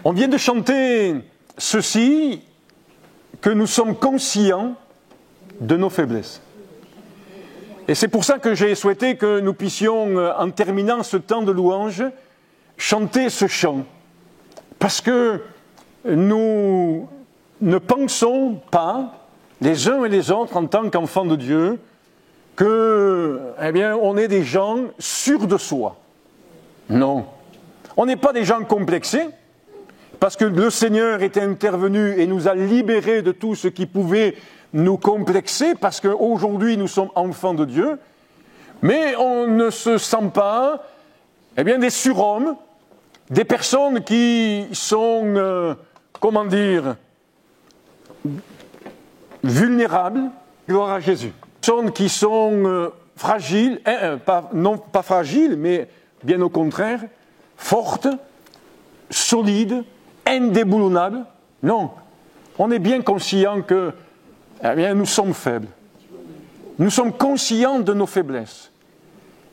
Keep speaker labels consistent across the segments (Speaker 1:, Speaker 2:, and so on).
Speaker 1: On vient de chanter ceci, que nous sommes conscients de nos faiblesses. Et c'est pour ça que j'ai souhaité que nous puissions, en terminant ce temps de louange, chanter ce chant. Parce que nous ne pensons pas, les uns et les autres, en tant qu'enfants de Dieu, que, on est des gens sûrs de soi. Non. On n'est pas des gens complexés, parce que le Seigneur est intervenu et nous a libérés de tout ce qui pouvait nous complexer, parce qu'aujourd'hui nous sommes enfants de Dieu, mais on ne se sent pas des surhommes, des personnes qui sont, vulnérables, gloire à Jésus. Des personnes qui sont fragiles, non pas fragiles, mais bien au contraire, fortes, solides, indéboulonnables. Non, on est bien conscient que nous sommes faibles. Nous sommes conscients de nos faiblesses.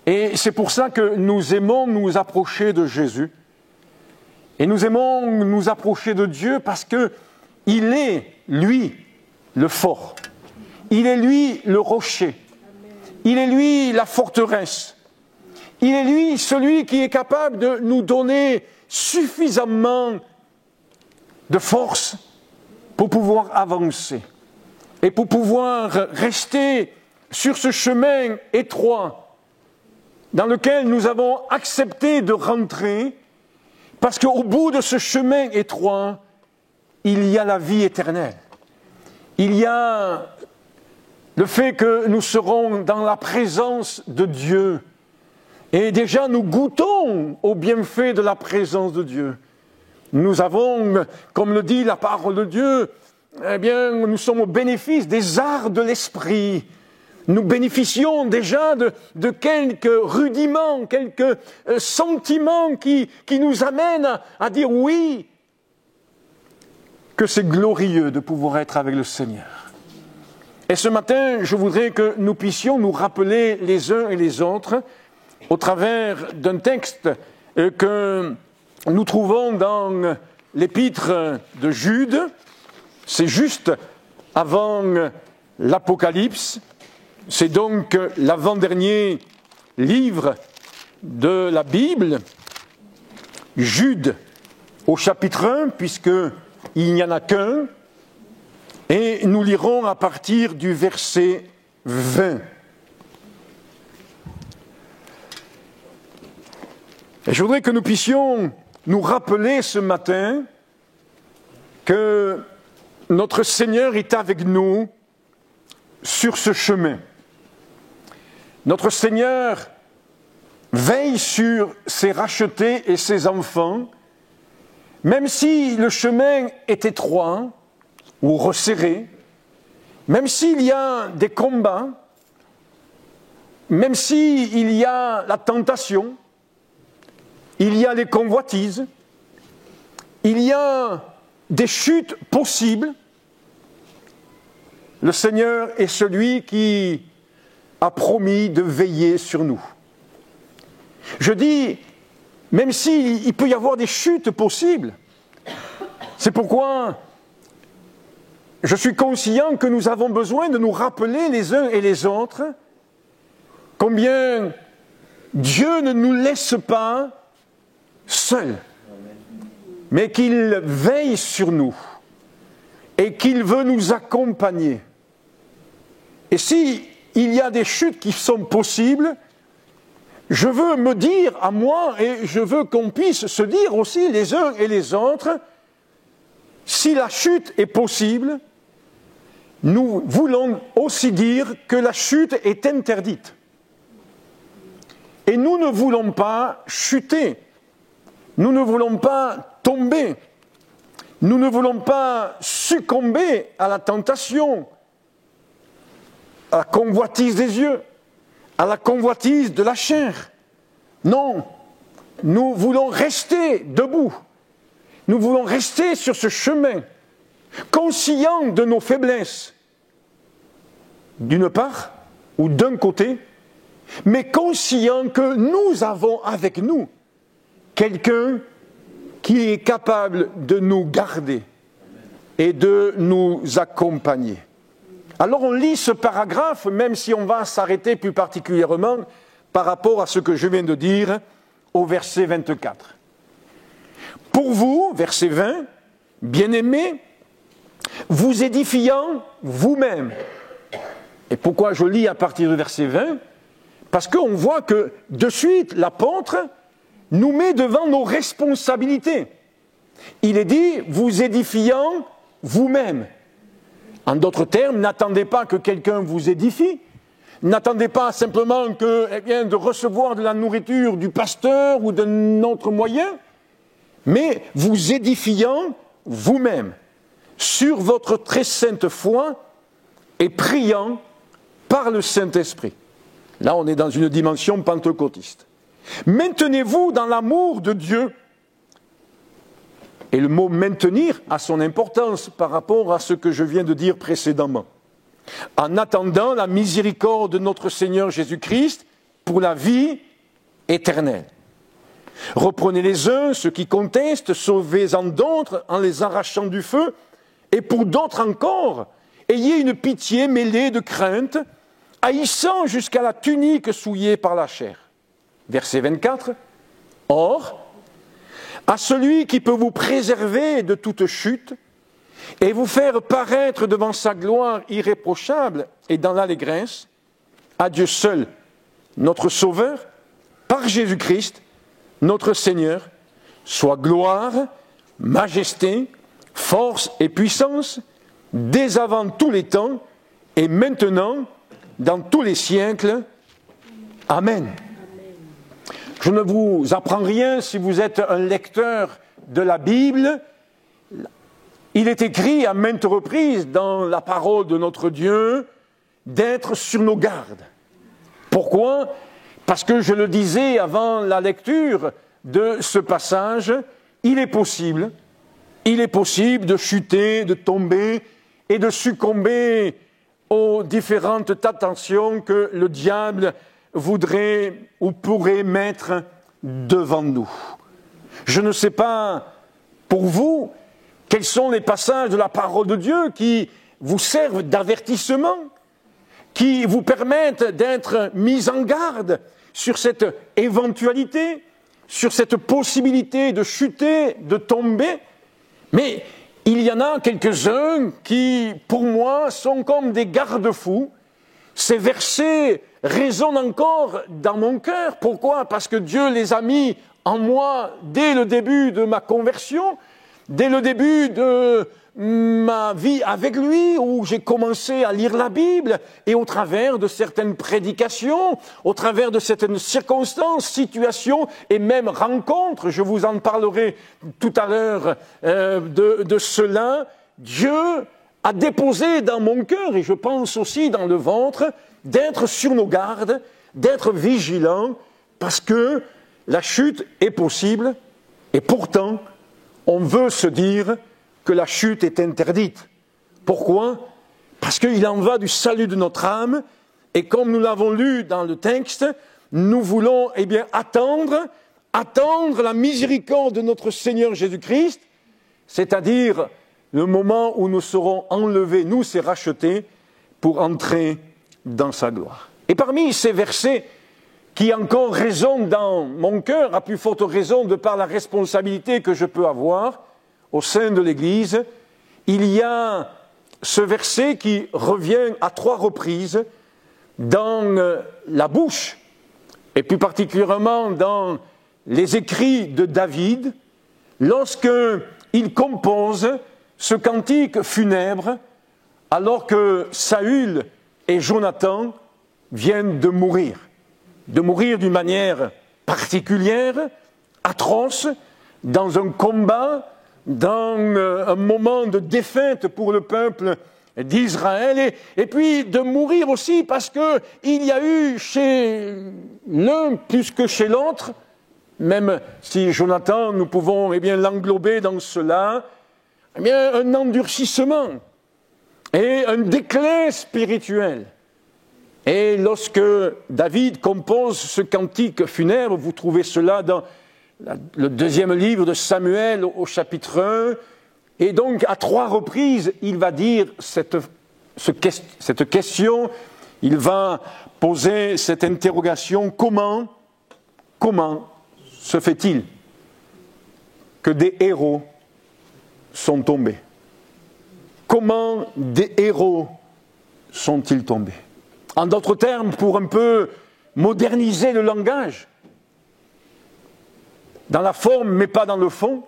Speaker 1: Et c'est pour ça que nous aimons nous approcher de Jésus. Et nous aimons nous approcher de Dieu parce que il est, lui, le fort. Il est, lui, le rocher. Il est, lui, la forteresse. Il est, lui, celui qui est capable de nous donner suffisamment de force pour pouvoir avancer et pour pouvoir rester sur ce chemin étroit dans lequel nous avons accepté de rentrer, parce qu'au bout de ce chemin étroit, il y a la vie éternelle. Il y a le fait que nous serons dans la présence de Dieu. Et déjà, nous goûtons au bienfait de la présence de Dieu. Nous avons, comme le dit la parole de Dieu, nous sommes au bénéfice des arts de l'esprit. Nous bénéficions déjà de quelques rudiments, quelques sentiments qui nous amènent à dire oui, que c'est glorieux de pouvoir être avec le Seigneur. Et ce matin, je voudrais que nous puissions nous rappeler les uns et les autres, au travers d'un texte que nous trouvons dans l'épître de Jude. C'est juste avant l'Apocalypse. C'est donc l'avant-dernier livre de la Bible. Jude au chapitre 1, puisqu'il n'y en a qu'un. Et nous lirons à partir du verset 20. Et je voudrais que nous puissions nous rappeler ce matin que notre Seigneur est avec nous sur ce chemin. Notre Seigneur veille sur ses rachetés et ses enfants, même si le chemin est étroit ou resserré, même s'il y a des combats, même s'il y a la tentation, il y a les convoitises, il y a des chutes possibles. Le Seigneur est celui qui a promis de veiller sur nous. Je dis, même s'il peut y avoir des chutes possibles, c'est pourquoi je suis conscient que nous avons besoin de nous rappeler les uns et les autres combien Dieu ne nous laisse pas seuls, mais qu'il veille sur nous et qu'il veut nous accompagner. Et si il y a des chutes qui sont possibles, je veux me dire à moi, et je veux qu'on puisse se dire aussi les uns et les autres, si la chute est possible, nous voulons aussi dire que la chute est interdite. Et nous ne voulons pas chuter. Nous ne voulons pas tomber. Nous ne voulons pas succomber à la tentation, à la convoitise des yeux, à la convoitise de la chair. Non, nous voulons rester debout. Nous voulons rester sur ce chemin, conscients de nos faiblesses, d'une part, ou d'un côté, mais conscients que nous avons avec nous quelqu'un qui est capable de nous garder et de nous accompagner. Alors on lit ce paragraphe, même si on va s'arrêter plus particulièrement par rapport à ce que je viens de dire au verset 24. Pour vous, verset 20, bien-aimés, vous édifiant vous-même. Et pourquoi je lis à partir du verset 20 ? Parce qu'on voit que de suite, l'apôtre nous met devant nos responsabilités. Il est dit, vous édifiant vous-même. En d'autres termes, n'attendez pas que quelqu'un vous édifie. N'attendez pas simplement que, de recevoir de la nourriture du pasteur ou d'un autre moyen, mais vous édifiant vous-même sur votre très sainte foi et priant par le Saint-Esprit. Là, on est dans une dimension pentecôtiste. Maintenez-vous dans l'amour de Dieu. Et le mot « maintenir » a son importance par rapport à ce que je viens de dire précédemment. En attendant la miséricorde de notre Seigneur Jésus-Christ pour la vie éternelle. Reprenez les uns ceux qui contestent, sauvez-en d'autres en les arrachant du feu, et pour d'autres encore, ayez une pitié mêlée de crainte, haïssant jusqu'à la tunique souillée par la chair. Verset 24. Or, à celui qui peut vous préserver de toute chute et vous faire paraître devant sa gloire irréprochable et dans l'allégresse, à Dieu seul, notre Sauveur, par Jésus-Christ, notre Seigneur, soit gloire, majesté, force et puissance, dès avant tous les temps et maintenant, dans tous les siècles. Amen. Je ne vous apprends rien si vous êtes un lecteur de la Bible. Il est écrit à maintes reprises dans la parole de notre Dieu d'être sur nos gardes. Pourquoi ? Parce que je le disais avant la lecture de ce passage, il est possible de chuter, de tomber et de succomber aux différentes tentations que le diable voudrait ou pourrait mettre devant nous. Je ne sais pas, pour vous, quels sont les passages de la parole de Dieu qui vous servent d'avertissement, qui vous permettent d'être mis en garde sur cette éventualité, sur cette possibilité de chuter, de tomber. Mais il y en a quelques-uns qui, pour moi, sont comme des garde-fous. Ces versets résonnent encore dans mon cœur. Pourquoi ? Parce que Dieu les a mis en moi dès le début de ma conversion, dès le début de ma vie avec lui, où j'ai commencé à lire la Bible, et au travers de certaines prédications, au travers de certaines circonstances, situations et même rencontres, je vous en parlerai tout à l'heure de cela, Dieu a déposé dans mon cœur, et je pense aussi dans le vôtre, d'être sur nos gardes, d'être vigilants, parce que la chute est possible, et pourtant, on veut se dire que la chute est interdite. Pourquoi ? Parce qu'il en va du salut de notre âme, et comme nous l'avons lu dans le texte, nous voulons attendre la miséricorde de notre Seigneur Jésus-Christ, c'est-à-dire le moment où nous serons enlevés, nous, c'est rachetés, pour entrer dans sa gloire. Et parmi ces versets qui encore résonnent dans mon cœur, à plus forte raison de par la responsabilité que je peux avoir au sein de l'Église, il y a ce verset qui revient à 3 reprises dans la bouche, et plus particulièrement dans les écrits de David, lorsqu'il compose ce cantique funèbre, alors que Saül et Jonathan viennent de mourir d'une manière particulière, atroce, dans un combat, dans un moment de défaite pour le peuple d'Israël, et puis de mourir aussi parce qu'il y a eu chez l'un plus que chez l'autre, même si Jonathan, nous pouvons l'englober dans cela, un endurcissement et un déclin spirituel. Et lorsque David compose ce cantique funèbre, vous trouvez cela dans le deuxième livre de Samuel au chapitre 1. Et donc, à 3 reprises, il va dire cette question, il va poser cette interrogation, comment se fait-il que des héros sont tombés? Comment des héros sont-ils tombés? En d'autres termes, pour un peu moderniser le langage, dans la forme mais pas dans le fond,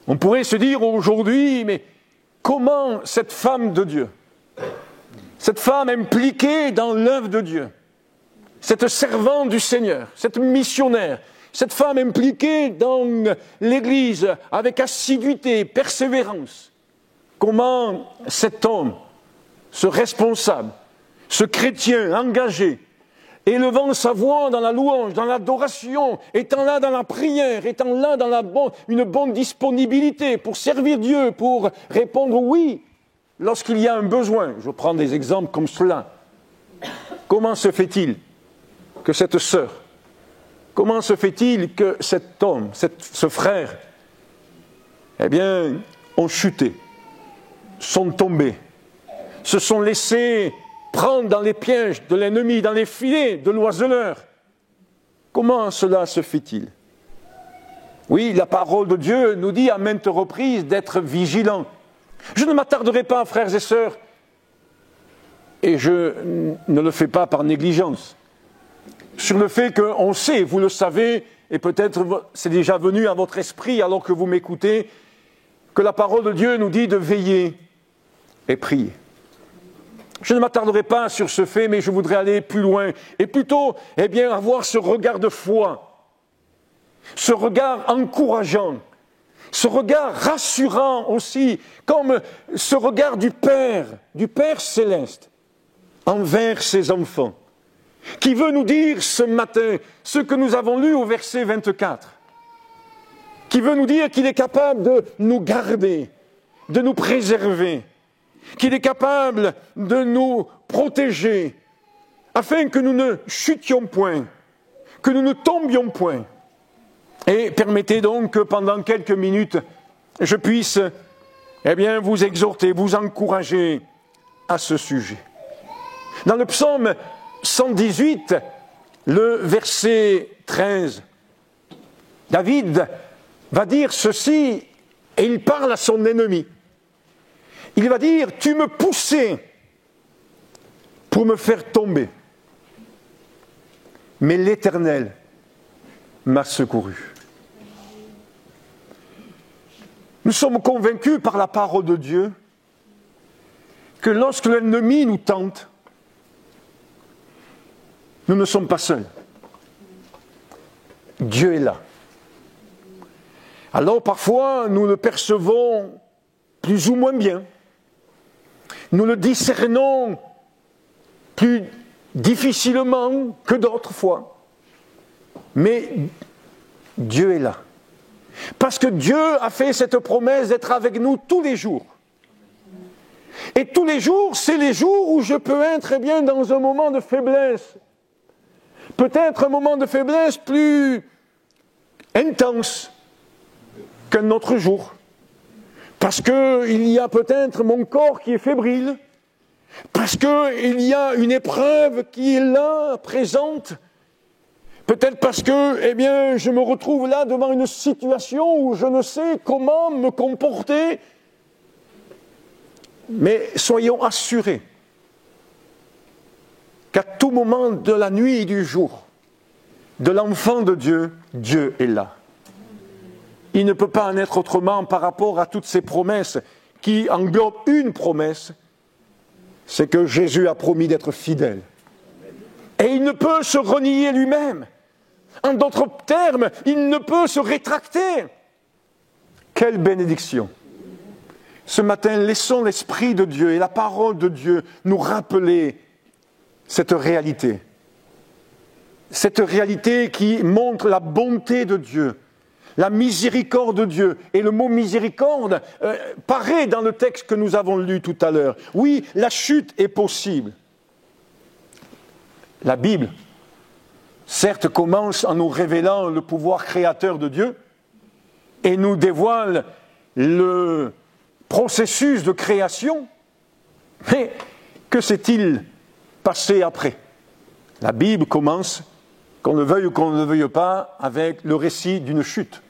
Speaker 1: on pourrait se dire aujourd'hui, mais comment cette femme de Dieu, cette femme impliquée dans l'œuvre de Dieu, cette servante du Seigneur, cette missionnaire, cette femme impliquée dans l'Église avec assiduité, persévérance, comment cet homme, ce responsable, ce chrétien engagé, élevant sa voix dans la louange, dans l'adoration, étant là dans la prière, étant là dans une bonne disponibilité pour servir Dieu, pour répondre oui lorsqu'il y a un besoin. Je prends des exemples comme cela. Comment se fait-il que cette sœur, comment se fait-il que cet homme, ce frère, ont chuté, sont tombés, se sont laissés prendre dans les pièges de l'ennemi, dans les filets de l'oiseleur? Comment cela se fait-il? Oui, la parole de Dieu nous dit à maintes reprises d'être vigilants. Je ne m'attarderai pas, frères et sœurs, et je ne le fais pas par négligence, sur le fait qu'on sait, vous le savez, et peut-être c'est déjà venu à votre esprit alors que vous m'écoutez, que la parole de Dieu nous dit de veiller et prier. Je ne m'attarderai pas sur ce fait, mais je voudrais aller plus loin et plutôt, avoir ce regard de foi, ce regard encourageant, ce regard rassurant aussi, comme ce regard du Père céleste envers ses enfants, qui veut nous dire ce matin ce que nous avons lu au verset 24, qui veut nous dire qu'il est capable de nous garder, de nous préserver, qu'il est capable de nous protéger, afin que nous ne chutions point, que nous ne tombions point. Et permettez donc que pendant quelques minutes, je puisse vous exhorter, vous encourager à ce sujet. Dans le psaume 118, le verset 13, David va dire ceci, et il parle à son ennemi. Il va dire, tu me poussais pour me faire tomber, mais l'Éternel m'a secouru. Nous sommes convaincus par la parole de Dieu que lorsque l'ennemi nous tente, nous ne sommes pas seuls. Dieu est là. Alors parfois, nous le percevons plus ou moins bien. Nous le discernons plus difficilement que d'autres fois. Mais Dieu est là. Parce que Dieu a fait cette promesse d'être avec nous tous les jours. Et tous les jours, c'est les jours où je peux être dans un moment de faiblesse. Peut-être un moment de faiblesse plus intense qu'un autre jour. Parce qu'il y a peut-être mon corps qui est fébrile. Parce qu'il y a une épreuve qui est là, présente. Peut-être parce que, je me retrouve là devant une situation où je ne sais comment me comporter. Mais soyons assurés qu'à tout moment de la nuit et du jour, de l'enfant de Dieu, Dieu est là. Il ne peut pas en être autrement par rapport à toutes ces promesses qui englobent une promesse, c'est que Jésus a promis d'être fidèle. Et il ne peut se renier lui-même. En d'autres termes, il ne peut se rétracter. Quelle bénédiction! Ce matin, laissons l'Esprit de Dieu et la parole de Dieu nous rappeler cette réalité. Cette réalité qui montre la bonté de Dieu, la miséricorde de Dieu. Et le mot miséricorde paraît dans le texte que nous avons lu tout à l'heure. Oui, la chute est possible. La Bible certes commence en nous révélant le pouvoir créateur de Dieu et nous dévoile le processus de création, mais que s'est-il passé après? La Bible commence, qu'on le veuille ou qu'on ne le veuille pas, avec le récit d'une chute.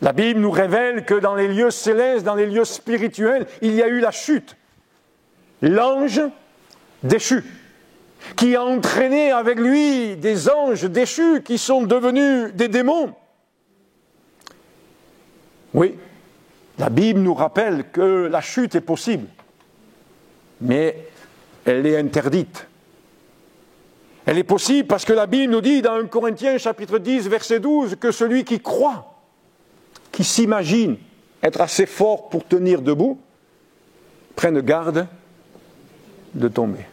Speaker 1: La Bible nous révèle que dans les lieux célestes, dans les lieux spirituels, il y a eu la chute. L'ange déchu, qui a entraîné avec lui des anges déchus qui sont devenus des démons. Oui, la Bible nous rappelle que la chute est possible, mais elle est interdite. Elle est possible parce que la Bible nous dit dans 1 Corinthiens chapitre 10, verset 12, que celui qui croit, qui s'imagine être assez fort pour tenir debout, prenne garde de tomber.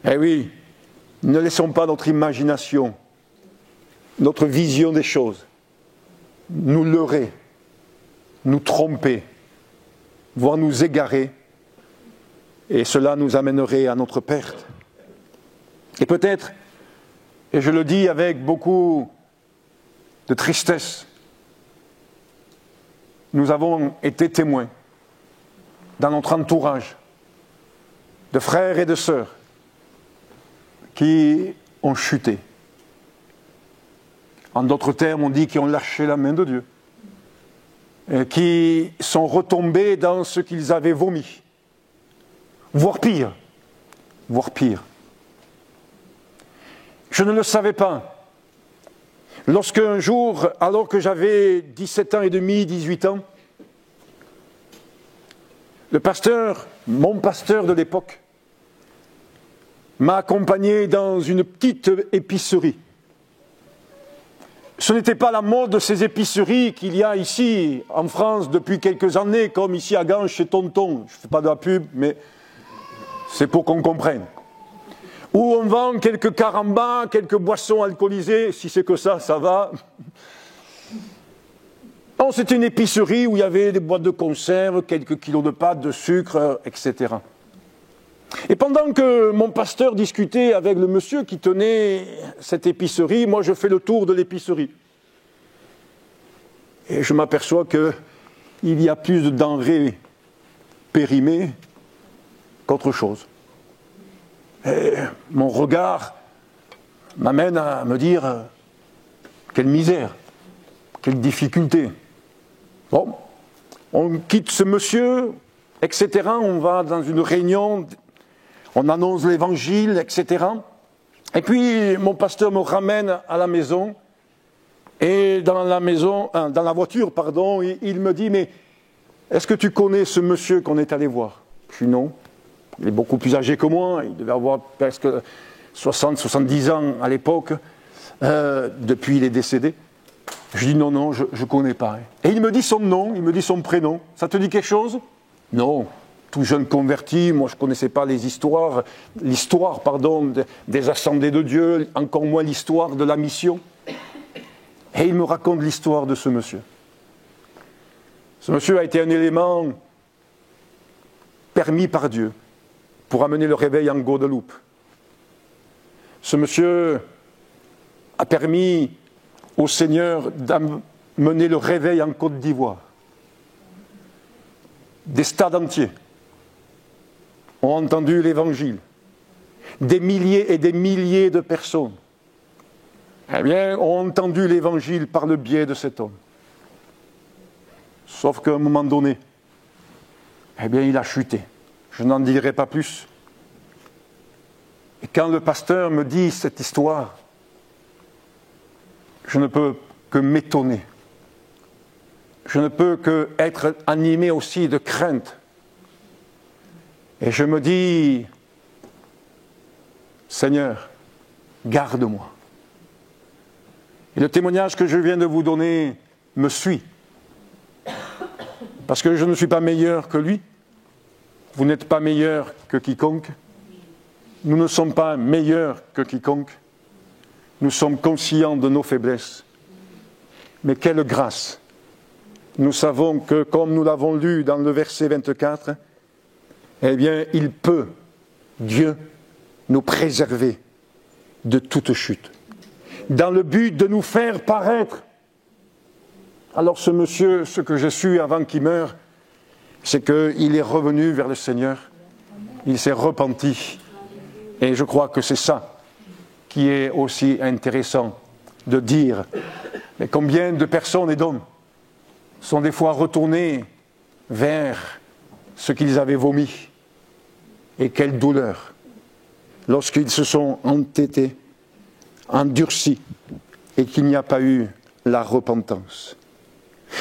Speaker 1: Eh oui, ne laissons pas notre imagination, notre vision des choses, nous leurrer, nous tromper, voire nous égarer, et cela nous amènerait à notre perte. Et peut-être, et je le dis avec beaucoup de tristesse, nous avons été témoins dans notre entourage de frères et de sœurs qui ont chuté. En d'autres termes, on dit qu'ils ont lâché la main de Dieu, et qui sont retombés dans ce qu'ils avaient vomi, voire pire, voire pire. Je ne le savais pas. Lorsque un jour, alors que j'avais 17 ans et demi, 18 ans, le pasteur, mon pasteur de l'époque, m'a accompagné dans une petite épicerie. Ce n'était pas la mode de ces épiceries qu'il y a ici en France depuis quelques années, comme ici à Gand chez Tonton. Je ne fais pas de la pub, mais c'est pour qu'on comprenne. Où on vend quelques carambas, quelques boissons alcoolisées, si c'est que ça va. Non, c'était une épicerie où il y avait des boîtes de conserve, quelques kilos de pâtes, de sucre, etc. Et pendant que mon pasteur discutait avec le monsieur qui tenait cette épicerie, moi je fais le tour de l'épicerie. Et je m'aperçois qu'il y a plus de denrées périmées qu'autre chose. Et mon regard m'amène à me dire quelle misère, quelle difficulté. Bon, on quitte ce monsieur, etc. On va dans une réunion, on annonce l'évangile, etc. Et puis mon pasteur me ramène à la maison, et dans la voiture, il me dit, mais est-ce que tu connais ce monsieur qu'on est allé voir? Je dis non. Il est beaucoup plus âgé que moi, il devait avoir presque 60-70 ans à l'époque, depuis il est décédé. Je dis non, je ne connais pas. Et il me dit son nom, il me dit son prénom. Ça te dit quelque chose? Non, tout jeune converti, moi je ne connaissais pas l'histoire des assemblées de Dieu, encore moins l'histoire de la mission. Et il me raconte l'histoire de ce monsieur. Ce monsieur a été un élément permis par Dieu pour amener le réveil en Guadeloupe. Ce monsieur a permis au Seigneur d'amener le réveil en Côte d'Ivoire. Des stades entiers ont entendu l'Évangile. Des milliers et des milliers de personnes, ont entendu l'Évangile par le biais de cet homme. Sauf qu'à un moment donné, il a chuté. Je n'en dirai pas plus. Et quand le pasteur me dit cette histoire, je ne peux que m'étonner. Je ne peux qu'être animé aussi de crainte. Et je me dis, Seigneur, garde-moi. Et le témoignage que je viens de vous donner me suit. Parce que je ne suis pas meilleur que lui. Vous n'êtes pas meilleur que quiconque. Nous ne sommes pas meilleurs que quiconque. Nous sommes conscients de nos faiblesses. Mais quelle grâce! Nous savons que, comme nous l'avons lu dans le verset 24, il peut, Dieu, nous préserver de toute chute, dans le but de nous faire paraître. Alors ce monsieur, ce que j'ai su avant qu'il meure, c'est qu'il est revenu vers le Seigneur, il s'est repenti, et je crois que c'est ça qui est aussi intéressant de dire. Mais combien de personnes et d'hommes sont des fois retournés vers ce qu'ils avaient vomi, et quelle douleur lorsqu'ils se sont entêtés, endurcis, et qu'il n'y a pas eu la repentance.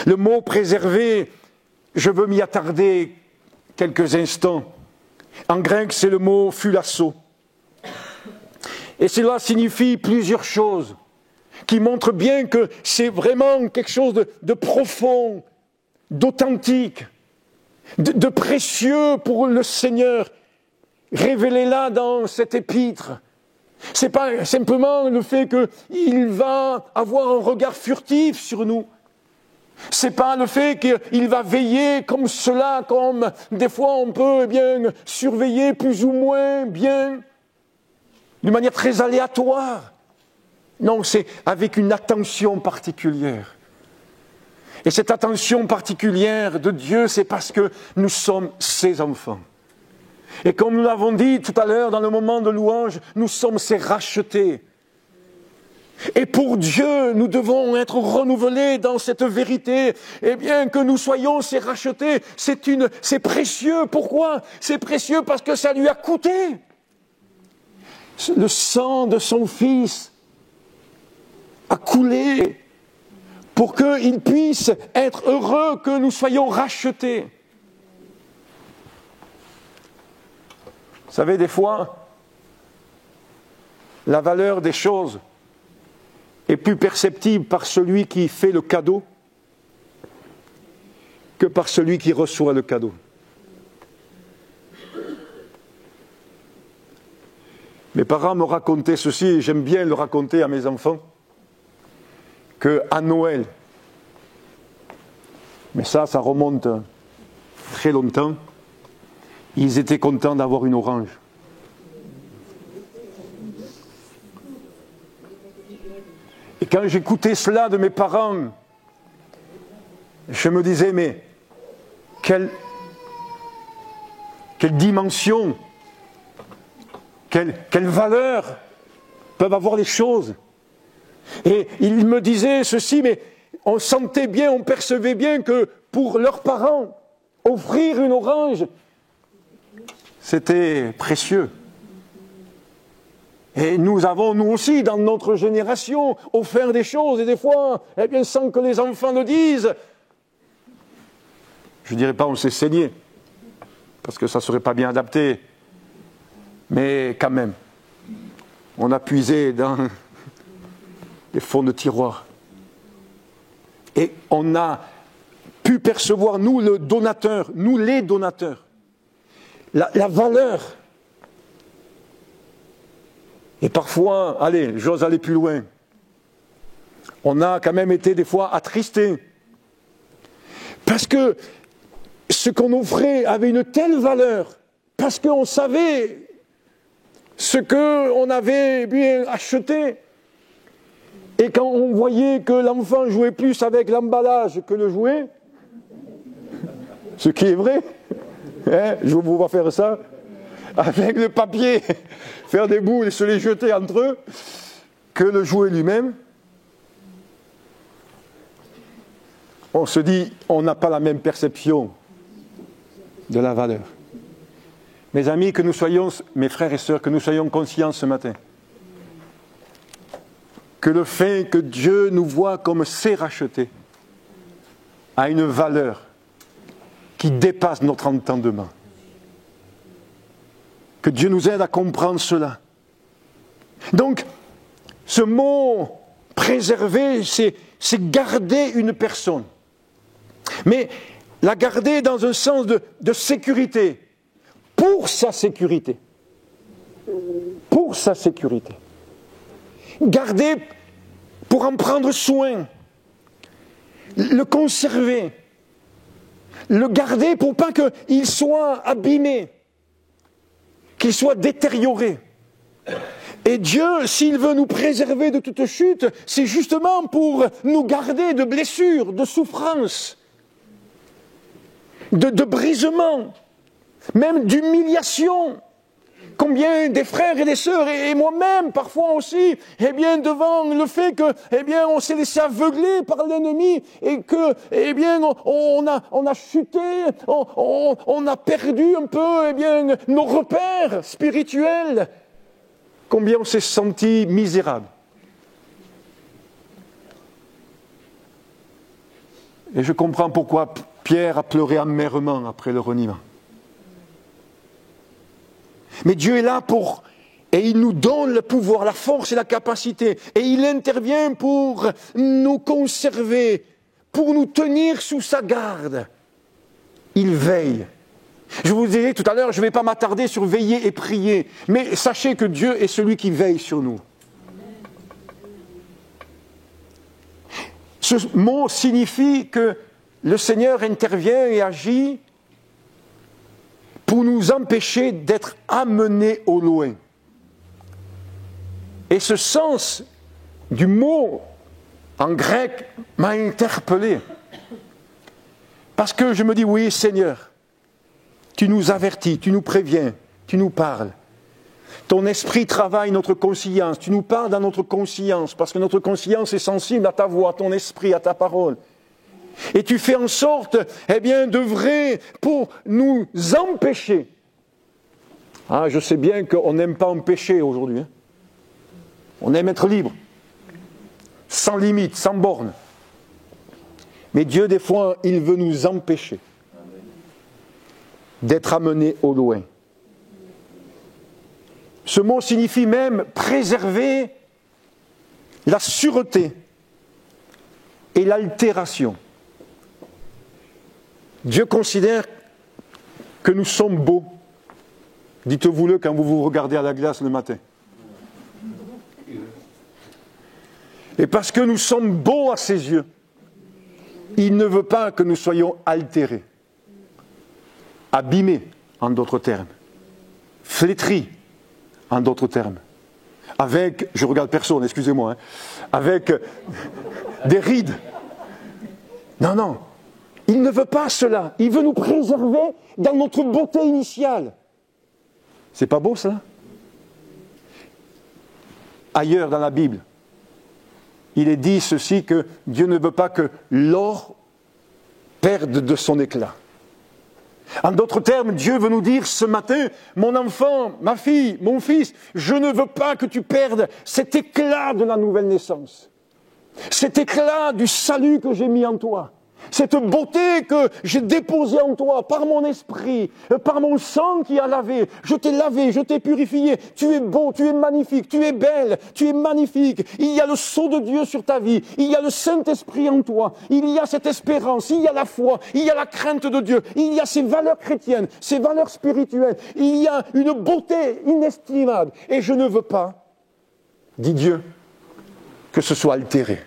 Speaker 1: Le mot préserver, je veux m'y attarder quelques instants. En grec, c'est le mot phulasso. Et cela signifie plusieurs choses qui montrent bien que c'est vraiment quelque chose de profond, d'authentique, de précieux pour le Seigneur, révélé là dans cette épître. Ce n'est pas simplement le fait qu'il va avoir un regard furtif sur nous. Ce n'est pas le fait qu'il va veiller comme cela, comme des fois on peut surveiller plus ou moins bien, d'une manière très aléatoire. Non, c'est avec une attention particulière. Et cette attention particulière de Dieu, c'est parce que nous sommes ses enfants. Et comme nous l'avons dit tout à l'heure dans le moment de louange, nous sommes ses rachetés. Et pour Dieu, nous devons être renouvelés dans cette vérité. Eh bien, que nous soyons ses rachetés, c'est précieux. Pourquoi ? C'est précieux parce que ça lui a coûté. Le sang de son Fils a coulé pour qu'il puisse être heureux que nous soyons rachetés. Vous savez, des fois, la valeur des choses est plus perceptible par celui qui fait le cadeau que par celui qui reçoit le cadeau. Mes parents me racontaient ceci, et j'aime bien le raconter à mes enfants, qu'à Noël, mais ça remonte très longtemps, ils étaient contents d'avoir une orange. Et quand j'écoutais cela de mes parents, je me disais, mais quelle dimension, quelle valeur peuvent avoir les choses. Et ils me disaient ceci, mais on sentait bien, on percevait bien que pour leurs parents, offrir une orange, c'était précieux. Et nous avons, nous aussi, dans notre génération, offert des choses, et des fois, eh bien, sans que les enfants le disent, je ne dirais pas on s'est saigné, parce que ça ne serait pas bien adapté, mais quand même, on a puisé dans les fonds de tiroir. Et on a pu percevoir, nous, le donateur, nous les donateurs, la valeur. Et parfois, allez, j'ose aller plus loin, on a quand même été des fois attristés. Parce que ce qu'on offrait avait une telle valeur, parce qu'on savait ce qu'on avait bien acheté. Et quand on voyait que l'enfant jouait plus avec l'emballage que le jouet, ce qui est vrai, hein, je vous vois faire ça, avec le papier, faire des boules et se les jeter entre eux, que le jouet lui-même, on se dit, on n'a pas la même perception de la valeur. Mes amis, que nous soyons, mes frères et sœurs, que nous soyons conscients ce matin, que le fait que Dieu nous voit comme ses rachetés a une valeur qui dépasse notre entendement. Que Dieu nous aide à comprendre cela. Donc, ce mot préserver, c'est garder une personne. Mais la garder dans un sens de sécurité, pour sa sécurité. Pour sa sécurité. Garder pour en prendre soin. Le conserver. Le garder pour pas qu'il soit abîmé. Qu'il soit détérioré. Et Dieu, s'il veut nous préserver de toute chute, c'est justement pour nous garder de blessures, de souffrances, de brisements, même d'humiliation. Combien des frères et des sœurs, et moi-même parfois aussi, eh bien, devant le fait que, eh bien, on s'est laissé aveugler par l'ennemi et que, eh bien, on a chuté, on a perdu un peu, eh bien, nos repères spirituels. Combien on s'est senti misérable. Et je comprends pourquoi Pierre a pleuré amèrement après le reniement. Mais Dieu est là et il nous donne le pouvoir, la force et la capacité. Et il intervient pour nous conserver, pour nous tenir sous sa garde. Il veille. Je vous disais tout à l'heure, je ne vais pas m'attarder sur veiller et prier, mais sachez que Dieu est celui qui veille sur nous. Ce mot signifie que le Seigneur intervient et agit pour nous empêcher d'être amenés au loin. Et ce sens du mot en grec m'a interpellé. Parce que je me dis, oui Seigneur, tu nous avertis, tu nous préviens, tu nous parles. Ton esprit travaille notre conscience, tu nous parles dans notre conscience, parce que notre conscience est sensible à ta voix, à ton esprit, à ta parole. Et tu fais en sorte, eh bien, d'œuvrer pour nous empêcher. Ah, je sais bien qu'on n'aime pas empêcher aujourd'hui. Hein. On aime être libre, sans limite, sans borne. Mais Dieu, des fois, il veut nous empêcher d'être amenés au loin. Ce mot signifie même préserver la sûreté et l'altération. Dieu considère que nous sommes beaux. Dites-vous-le quand vous vous regardez à la glace le matin. Et parce que nous sommes beaux à ses yeux, il ne veut pas que nous soyons altérés, abîmés, en d'autres termes, flétris, en d'autres termes, avec, je regarde personne, excusez-moi, avec des rides. Non, non. Il ne veut pas cela. Il veut nous préserver dans notre beauté initiale. C'est pas beau, ça? Ailleurs dans la Bible, il est dit ceci, que Dieu ne veut pas que l'or perde de son éclat. En d'autres termes, Dieu veut nous dire ce matin, mon enfant, ma fille, mon fils, je ne veux pas que tu perdes cet éclat de la nouvelle naissance. Cet éclat du salut que j'ai mis en toi. Cette beauté que j'ai déposée en toi par mon esprit, par mon sang qui a lavé. Je t'ai lavé, je t'ai purifié. Tu es beau, tu es magnifique, tu es belle, tu es magnifique. Il y a le sceau de Dieu sur ta vie. Il y a le Saint-Esprit en toi. Il y a cette espérance, il y a la foi, il y a la crainte de Dieu. Il y a ces valeurs chrétiennes, ces valeurs spirituelles. Il y a une beauté inestimable. Et je ne veux pas, dit Dieu, que ce soit altéré.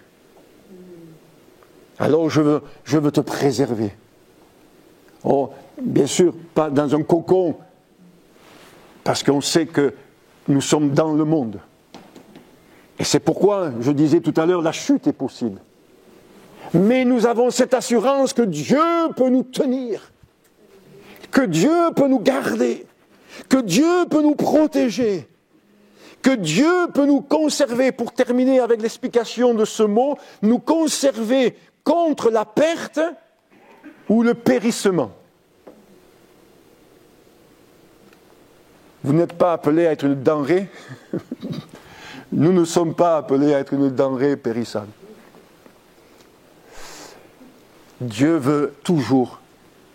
Speaker 1: Alors je veux te préserver. Oh, bien sûr, pas dans un cocon, parce qu'on sait que nous sommes dans le monde. Et c'est pourquoi, je disais tout à l'heure, la chute est possible. Mais nous avons cette assurance que Dieu peut nous tenir, que Dieu peut nous garder, que Dieu peut nous protéger, que Dieu peut nous conserver, pour terminer avec l'explication de ce mot, nous conserver contre la perte ou le périssement. Vous n'êtes pas appelés à être une denrée. Nous ne sommes pas appelés à être une denrée périssable. Dieu veut toujours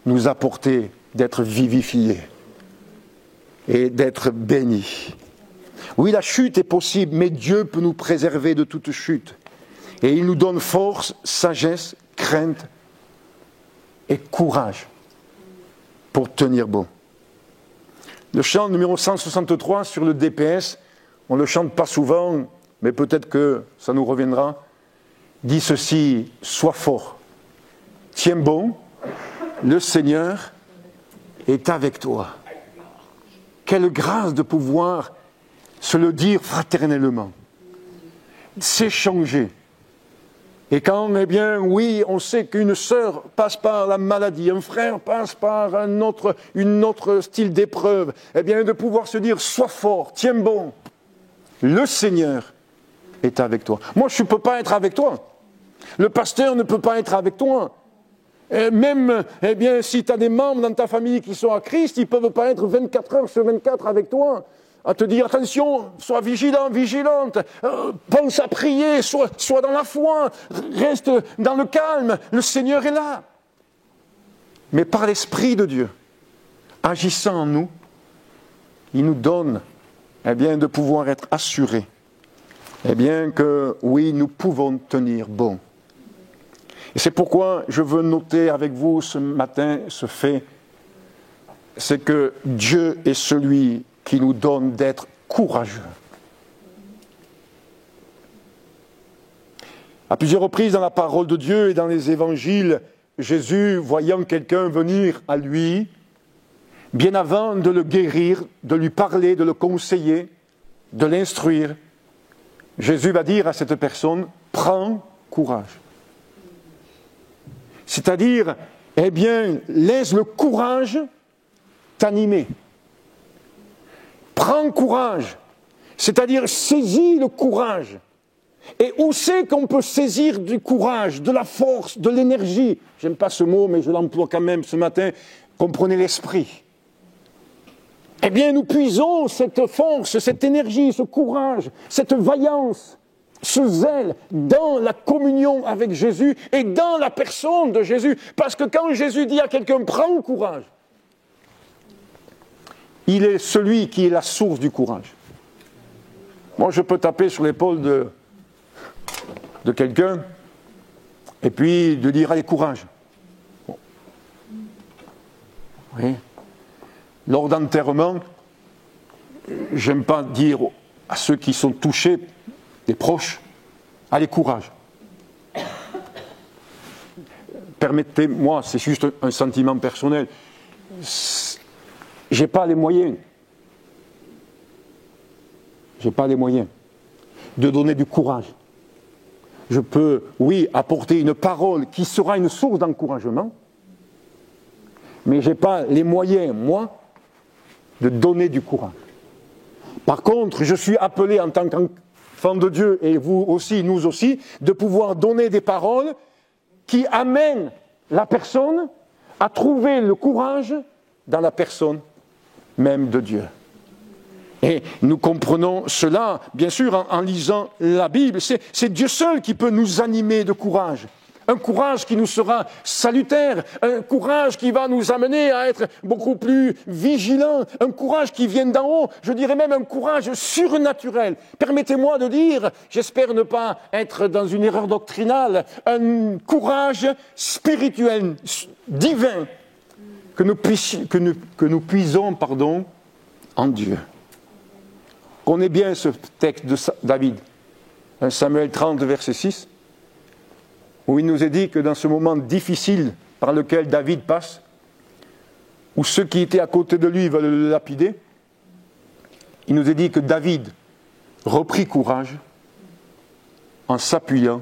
Speaker 1: nous apporter d'être vivifiés et d'être bénis. Oui, la chute est possible, mais Dieu peut nous préserver de toute chute. Et il nous donne force, sagesse, crainte et courage pour tenir bon. Le chant numéro 163 sur le DPS, on ne le chante pas souvent, mais peut-être que ça nous reviendra, dit ceci: sois fort, tiens bon, le Seigneur est avec toi. Quelle grâce de pouvoir se le dire fraternellement, s'échanger. Et quand, eh bien, oui, on sait qu'une sœur passe par la maladie, un frère passe par une autre style d'épreuve, eh bien, de pouvoir se dire, sois fort, tiens bon, le Seigneur est avec toi. Moi, je ne peux pas être avec toi. Le pasteur ne peut pas être avec toi. Et même, eh bien, si tu as des membres dans ta famille qui sont à Christ, ils ne peuvent pas être 24 heures sur 24 avec toi. À te dire, attention, sois vigilant, vigilante, pense à prier, sois dans la foi, reste dans le calme, le Seigneur est là. Mais par l'Esprit de Dieu, agissant en nous, il nous donne, eh bien, de pouvoir être assurés, eh bien, que oui, nous pouvons tenir bon. Et c'est pourquoi je veux noter avec vous ce matin ce fait, c'est que Dieu est celui qui nous donne d'être courageux. À plusieurs reprises dans la parole de Dieu et dans les évangiles, Jésus, voyant quelqu'un venir à lui, bien avant de le guérir, de lui parler, de le conseiller, de l'instruire, Jésus va dire à cette personne, prends courage. C'est-à-dire, eh bien, laisse le courage t'animer. Prends courage, c'est-à-dire saisis le courage. Et où c'est qu'on peut saisir du courage, de la force, de l'énergie? J'aime pas ce mot, mais je l'emploie quand même ce matin. Comprenez l'esprit. Eh bien, nous puisons cette force, cette énergie, ce courage, cette vaillance, ce zèle dans la communion avec Jésus et dans la personne de Jésus. Parce que quand Jésus dit à quelqu'un « prends courage », il est celui qui est la source du courage. Moi, je peux taper sur l'épaule de quelqu'un et puis de dire « allez, courage ». Bon. Oui. Lors d'enterrement, j'aime pas dire à ceux qui sont touchés, des proches, « allez, courage ». Permettez-moi, c'est juste un sentiment personnel. J'ai pas les moyens de donner du courage. Je peux, oui, apporter une parole qui sera une source d'encouragement, mais je n'ai pas les moyens, moi, de donner du courage. Par contre, je suis appelé en tant qu'enfant de Dieu, et vous aussi, nous aussi, de pouvoir donner des paroles qui amènent la personne à trouver le courage dans la personne même de Dieu. Et nous comprenons cela, bien sûr, en lisant la Bible. C'est Dieu seul qui peut nous animer de courage. Un courage qui nous sera salutaire, un courage qui va nous amener à être beaucoup plus vigilants, un courage qui vient d'en haut, je dirais même un courage surnaturel. Permettez-moi de dire, j'espère ne pas être dans une erreur doctrinale, un courage spirituel, divin, que nous puisons en Dieu. Connaissez bien ce texte de David, 1 Samuel 30, verset 6, où il nous est dit que dans ce moment difficile par lequel David passe, où ceux qui étaient à côté de lui veulent le lapider, il nous est dit que David reprit courage en s'appuyant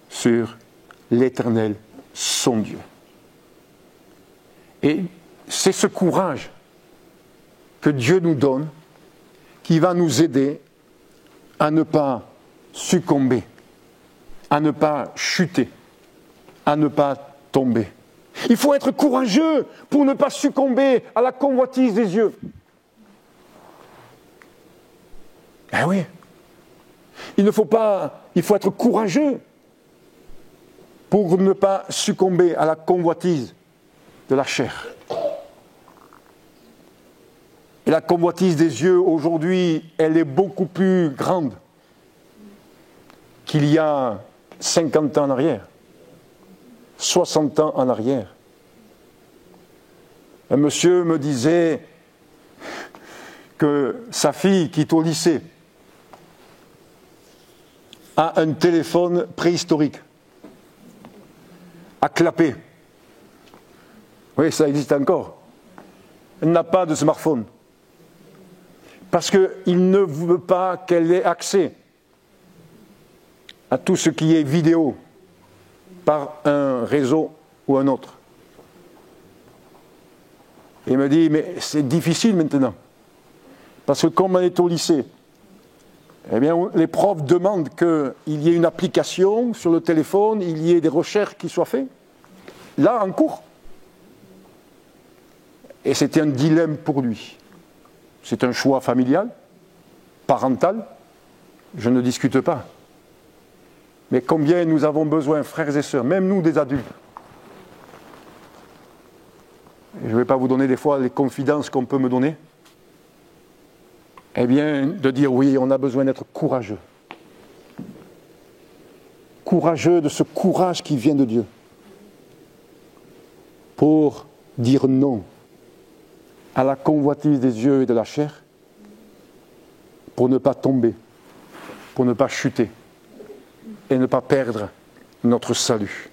Speaker 1: sur l'Éternel, son Dieu. Et c'est ce courage que Dieu nous donne qui va nous aider à ne pas succomber, à ne pas chuter, à ne pas tomber. Il faut être courageux pour ne pas succomber à la convoitise des yeux. Eh oui. Il faut être courageux pour ne pas succomber à la convoitise de la chair. Et la convoitise des yeux, aujourd'hui, elle est beaucoup plus grande qu'il y a 50 ans en arrière, 60 ans en arrière. Un monsieur me disait que sa fille, qui est au lycée, a un téléphone préhistorique, à clapper. Oui, ça existe encore. Elle n'a pas de smartphone. parce qu'il ne veut pas qu'elle ait accès à tout ce qui est vidéo par un réseau ou un autre. Et il me dit, mais c'est difficile maintenant, parce que comme on est au lycée, eh bien, les profs demandent qu'il y ait une application sur le téléphone, il y ait des recherches qui soient faites, là, en cours. Et c'était un dilemme pour lui. C'est un choix familial, parental, je ne discute pas. Mais combien nous avons besoin, frères et sœurs, même nous des adultes. Je ne vais pas vous donner des fois les confidences qu'on peut me donner. Eh bien, de dire oui, on a besoin d'être courageux. Courageux de ce courage qui vient de Dieu. Pour dire non à la convoitise des yeux et de la chair, pour ne pas tomber, pour ne pas chuter et ne pas perdre notre salut.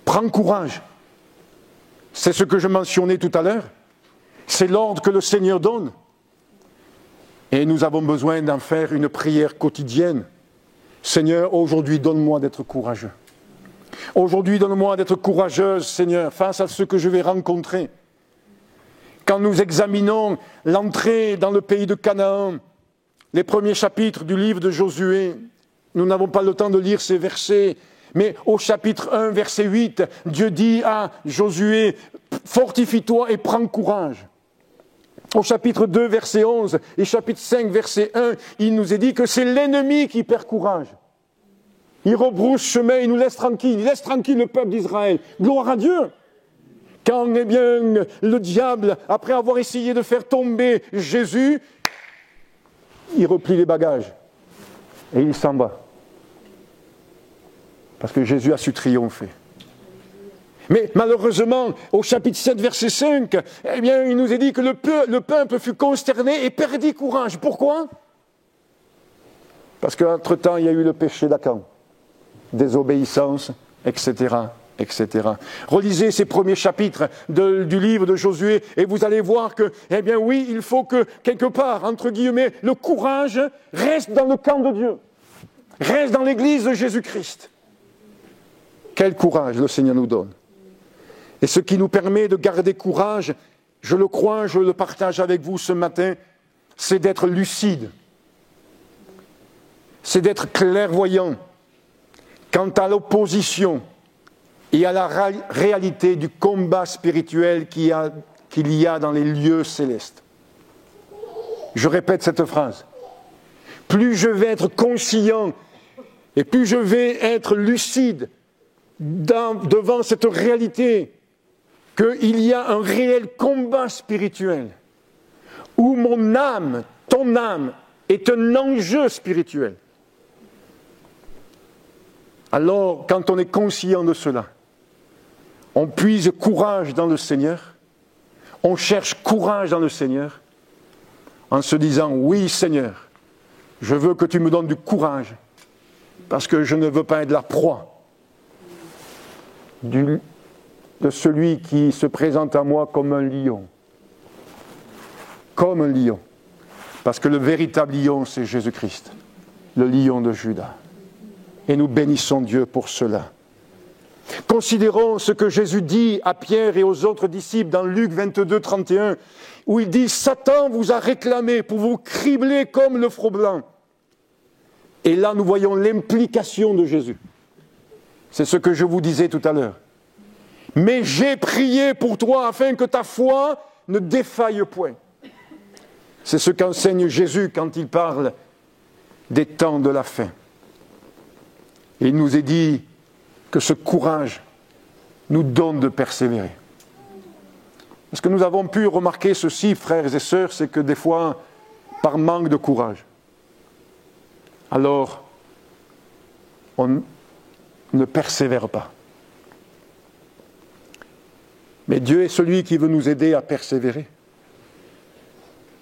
Speaker 1: Prends courage. C'est ce que je mentionnais tout à l'heure. C'est l'ordre que le Seigneur donne. Et nous avons besoin d'en faire une prière quotidienne. Seigneur, aujourd'hui, donne-moi d'être courageux. Aujourd'hui, donne-moi d'être courageuse, Seigneur, face à ce que je vais rencontrer. Quand nous examinons l'entrée dans le pays de Canaan, les premiers chapitres du livre de Josué, nous n'avons pas le temps de lire ces versets, mais au chapitre 1, verset 8, Dieu dit à Josué, « Fortifie-toi et prends courage ». Au chapitre 2, verset 11 et chapitre 5, verset 1, il nous est dit que c'est l'ennemi qui perd courage. Il rebrousse chemin, il nous laisse tranquille. Il laisse tranquille le peuple d'Israël. Gloire à Dieu. Quand, eh bien, le diable, après avoir essayé de faire tomber Jésus, il replie les bagages et il s'en va. Parce que Jésus a su triompher. Mais malheureusement, au chapitre 7, verset 5, eh bien, il nous est dit que le peuple fut consterné et perdit courage. Pourquoi ? Parce qu'entre-temps, il y a eu le péché d'Acan, désobéissance, etc., etc. Relisez ces premiers chapitres du livre de Josué et vous allez voir que, eh bien oui, il faut que, quelque part, entre guillemets, le courage reste dans le camp de Dieu, reste dans l'église de Jésus-Christ. Quel courage le Seigneur nous donne. Et ce qui nous permet de garder courage, je le crois, je le partage avec vous ce matin, c'est d'être lucide, c'est d'être clairvoyant quant à l'opposition et à la réalité du combat spirituel qu'il y a dans les lieux célestes. Je répète cette phrase. Plus je vais être conscient et plus je vais être lucide devant cette réalité qu'il y a un réel combat spirituel où mon âme, ton âme, est un enjeu spirituel. Alors, quand on est conscient de cela, on puise courage dans le Seigneur, on cherche courage dans le Seigneur, en se disant, oui Seigneur, je veux que tu me donnes du courage, parce que je ne veux pas être la proie de celui qui se présente à moi comme un lion. Comme un lion. Parce que le véritable lion, c'est Jésus-Christ, le lion de Juda. Et nous bénissons Dieu pour cela. Considérons ce que Jésus dit à Pierre et aux autres disciples dans Luc 22, 31, où il dit « Satan vous a réclamé pour vous cribler comme le froc blanc. » Et là, nous voyons l'implication de Jésus. C'est ce que je vous disais tout à l'heure. « Mais j'ai prié pour toi afin que ta foi ne défaille point. » C'est ce qu'enseigne Jésus quand il parle des temps de la fin. Et il nous est dit que ce courage nous donne de persévérer. Parce que nous avons pu remarquer ceci, frères et sœurs, c'est que des fois, par manque de courage, alors on ne persévère pas. Mais Dieu est celui qui veut nous aider à persévérer.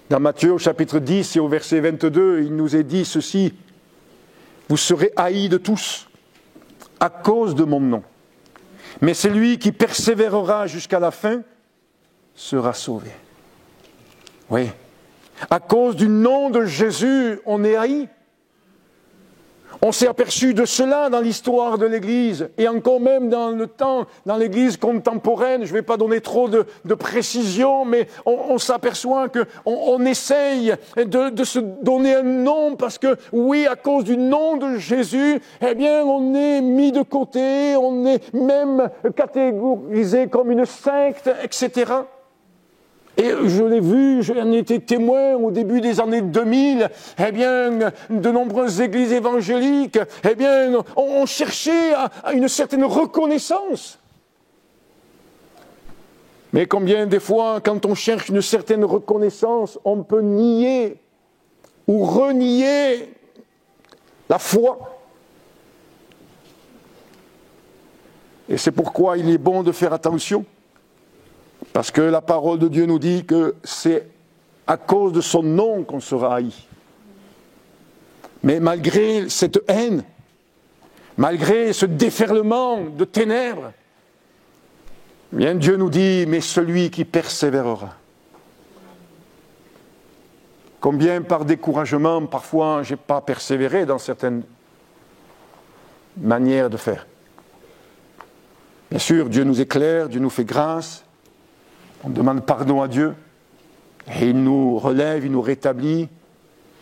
Speaker 1: Dans Matthieu au chapitre 10 et au verset 22, il nous est dit ceci, « Vous serez haïs de tous à cause de mon nom. Mais celui qui persévérera jusqu'à la fin sera sauvé. » Oui, À cause du nom de Jésus, on est haï. On s'est aperçu de cela dans l'histoire de l'Église et encore même dans le temps, dans l'Église contemporaine. Je ne vais pas donner trop de précisions, mais on s'aperçoit qu'on essaye de se donner un nom parce que, oui, à cause du nom de Jésus, eh bien, on est mis de côté, on est même catégorisé comme une secte, etc. Et je l'ai vu, j'en ai été témoin au début des années 2000, eh bien, de nombreuses églises évangéliques, eh bien, on cherchait à une certaine reconnaissance. Mais combien des fois, quand on cherche une certaine reconnaissance, on peut nier ou renier la foi. Et c'est pourquoi il est bon de faire attention. Parce que la parole de Dieu nous dit que c'est à cause de son nom qu'on sera haï. Mais malgré cette haine, malgré ce déferlement de ténèbres, bien Dieu nous dit, mais celui qui persévérera. Combien par découragement, parfois, je n'ai pas persévéré dans certaines manières de faire. Bien sûr, Dieu nous éclaire, Dieu nous fait grâce. On demande pardon à Dieu, et il nous relève, il nous rétablit,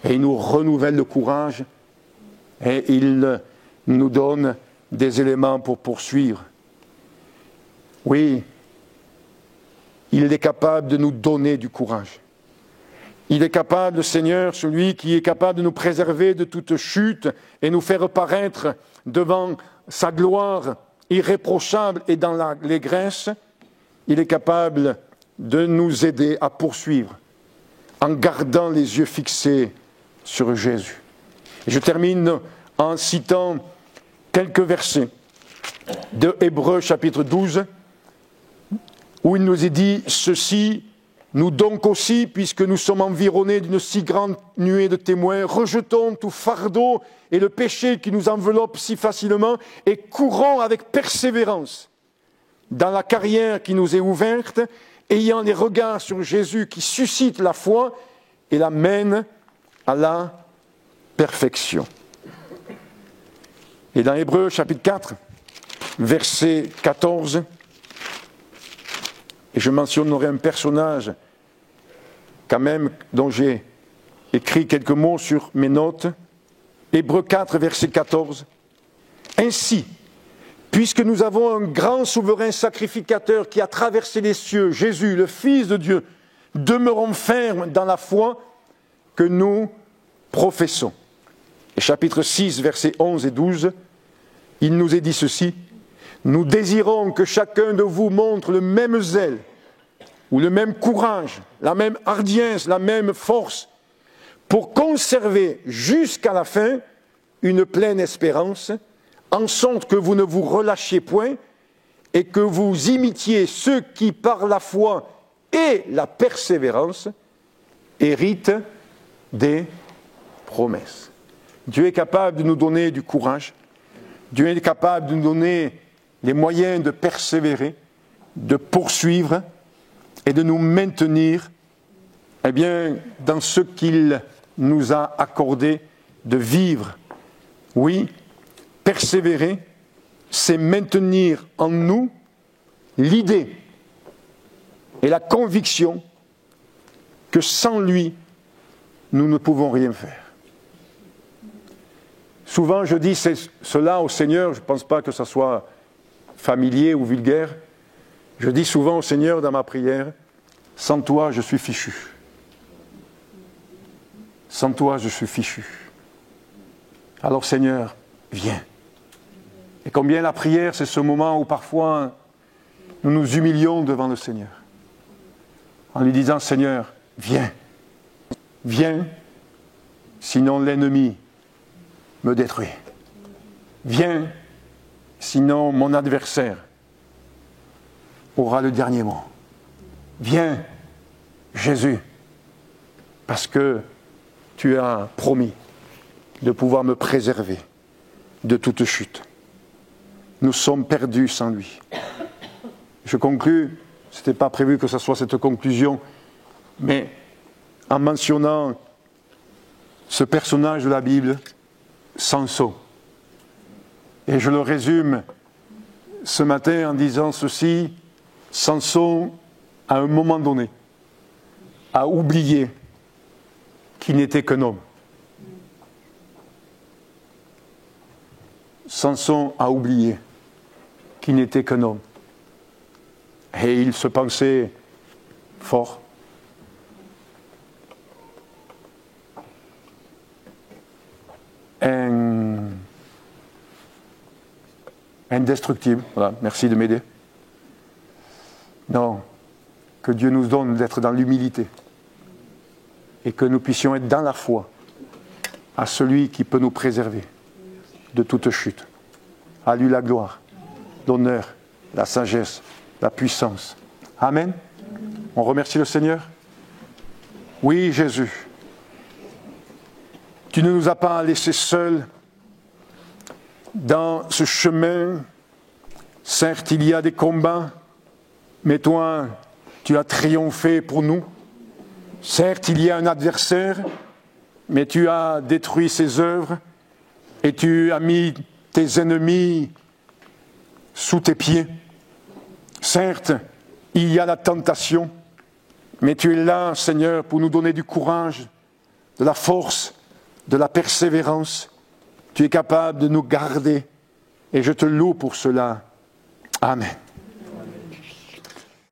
Speaker 1: et il nous renouvelle le courage, et il nous donne des éléments pour poursuivre. Oui, il est capable de nous donner du courage. Il est capable, le Seigneur, celui qui est capable de nous préserver de toute chute et nous faire paraître devant sa gloire irréprochable et dans l'allégresse, il est capable de nous aider à poursuivre en gardant les yeux fixés sur Jésus. Et je termine en citant quelques versets de Hébreux chapitre 12 où il nous est dit ceci, nous donc aussi, puisque nous sommes environnés d'une si grande nuée de témoins, rejetons tout fardeau et le péché qui nous enveloppe si facilement et courons avec persévérance dans la carrière qui nous est ouverte, ayant les regards sur Jésus qui suscite la foi et la mène à la perfection. Et dans Hébreux chapitre 4, verset 14, et je mentionnerai un personnage quand même dont j'ai écrit quelques mots sur mes notes. Hébreux 4, verset 14. Ainsi, puisque nous avons un grand souverain sacrificateur qui a traversé les cieux, Jésus, le Fils de Dieu, demeurons fermes dans la foi que nous professons. Et chapitre 6, versets 11 et 12, il nous est dit ceci, « Nous désirons que chacun de vous montre le même zèle, ou le même courage, la même hardiesse, la même force, pour conserver jusqu'à la fin une pleine espérance, en sorte que vous ne vous relâchiez point et que vous imitiez ceux qui, par la foi et la persévérance, héritent des promesses. » Dieu est capable de nous donner du courage. Dieu est capable de nous donner les moyens de persévérer, de poursuivre et de nous maintenir eh bien, dans ce qu'il nous a accordé de vivre. Oui, persévérer, c'est maintenir en nous l'idée et la conviction que sans lui, nous ne pouvons rien faire. Souvent, je dis cela au Seigneur, je ne pense pas que ce soit familier ou vulgaire. Je dis souvent au Seigneur dans ma prière, « Sans toi, je suis fichu. Sans toi, je suis fichu. Alors Seigneur, viens. » Et combien la prière, c'est ce moment où parfois nous nous humilions devant le Seigneur, en lui disant, « Seigneur, viens. Viens, sinon l'ennemi me détruit. Viens, sinon mon adversaire aura le dernier mot. Viens, Jésus, parce que tu as promis de pouvoir me préserver de toute chute. Nous sommes perdus sans lui. » Je conclus, ce n'était pas prévu que ce soit cette conclusion, mais en mentionnant ce personnage de la Bible, Samson. Et je le résume ce matin en disant ceci: Samson, à un moment donné, a oublié qu'il n'était qu'un homme. Samson a oublié qu'il n'était qu'un homme. Et il se pensait fort. Indestructible. Voilà, merci de m'aider. Non, que Dieu nous donne d'être dans l'humilité et que nous puissions être dans la foi à celui qui peut nous préserver de toute chute. À lui la gloire, l'honneur, la sagesse, la puissance. Amen. On remercie le Seigneur. Oui, Jésus, tu ne nous as pas laissés seuls dans ce chemin. Certes, il y a des combats, mais toi, tu as triomphé pour nous. Certes, il y a un adversaire, mais tu as détruit ses œuvres et tu as mis tes ennemis sous tes pieds. Certes, il y a la tentation, mais tu es là, Seigneur, pour nous donner du courage, de la force, de la persévérance. Tu es capable de nous garder et je te loue pour cela. Amen.